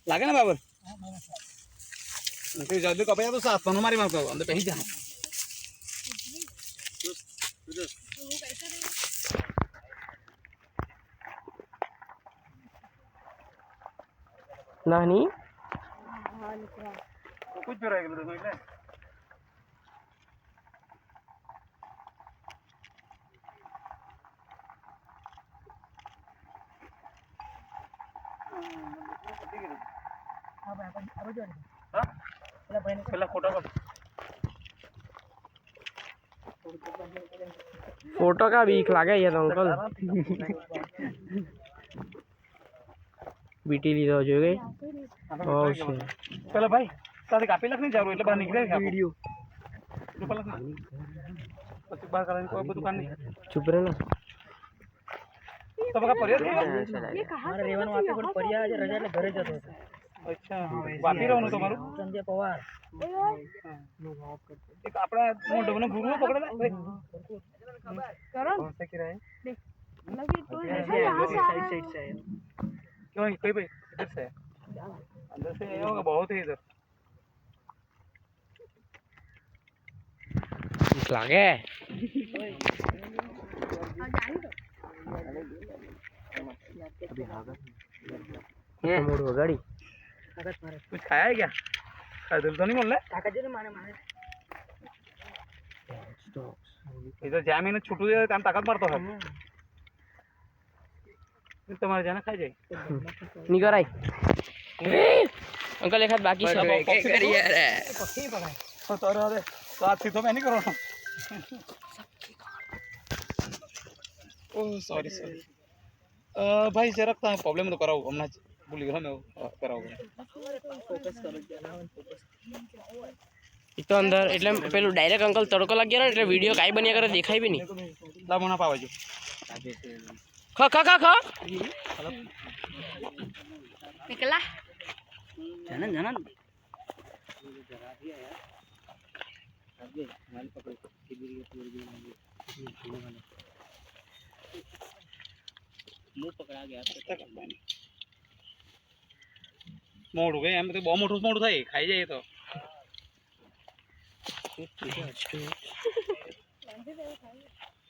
लागे ना बाबर जल्दी कपया तो साथ मारी मार अंदर कहीं जा नानी कुछ भी रहेगा देखो इले फोटो का बीक लागे ये तो अंकल बीटी लीधो જોઈએ પેલા ભાઈ તારે કાપી લખ નહીં જાવ એટલે બહાર નીકળે વિડિયો પછી બહાર કાઢીને કોઈ બધું કામ નહીં चुप रहे ना તો બકા પરિયા ये कहां से रेवन वापी पर परिया आज रजा ने घरे जतो હતો अच्छा वापी रहવાનું તમારું संजय पवार એક આપણા મોઢોનો ગુરુ પકડે ને करण कौन सा किराया देख लगी तो ऐसा यहां से साइड साइड से है क्यों कोई भाई इधर से अंदर से आया होगा बहुत है इधर लागे ये मोड़ हो गाड़ी कुछ खाया है क्या दिल तो नहीं बोल रहा काका जी ने मारे मारे इधर जामिन छुटू दे काम ताकत मारतो है तुम्हारे जाना खा जाए निकर आई अंकल एक हाथ बाकी सब करिए रे पक्षी पकड़ा तो अरे तो आज सीधो मैं नहीं करो ओ सॉरी सॉरी भाई जरा प्रॉब्लम तो कराओ हमने भूल गया मैं कराओ फोकस करो जरा फोकस तो अंदर એટલે પેલું ડાયરેક્ટ અંકલ તડકો લાગ્યો ને એટલે વિડિયો કાઈ બન્યા કરે દેખાય બી નહીં લામોના પાવાજો ખ ખ ખ ખ निकला जानन जानन मुंह पकड़ा गया मोड़ गए एम तो बहुत मोटू मोड़ थाय खाई जाए तो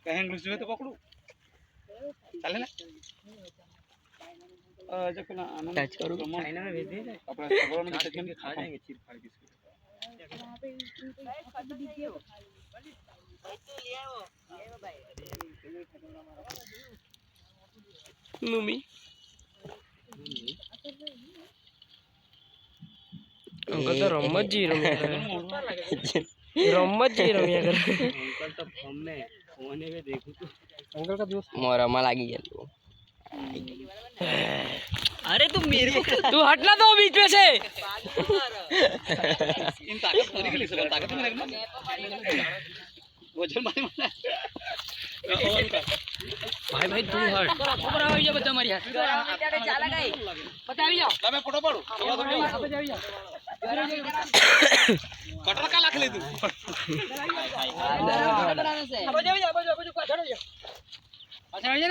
कहीं इंग्लिश में तो पकड़ू चले ना जो कला आनंद टच करो चाइना में भेज दिए अपना खबर में किसी के खा जाएंगे चीर फाड़ बिस्कुट नुमी अंकल तो रम्मत जी रम्या करे अंकल तो हमने फोन में देखू तो अंकल का दोस्त मोरमा लागी गया अरे तुम मेरे को तू हटना तो बीच में से इन ताकत थोड़ी के लिए ताकत में लगना वजन मारे मारना भाई भाई तू हट ऊपर आओ ये बच्चा मारी हाथ चला गई बता भी जाओ मैं फोटो पाडू कटर का लाख ले तू अब जाओ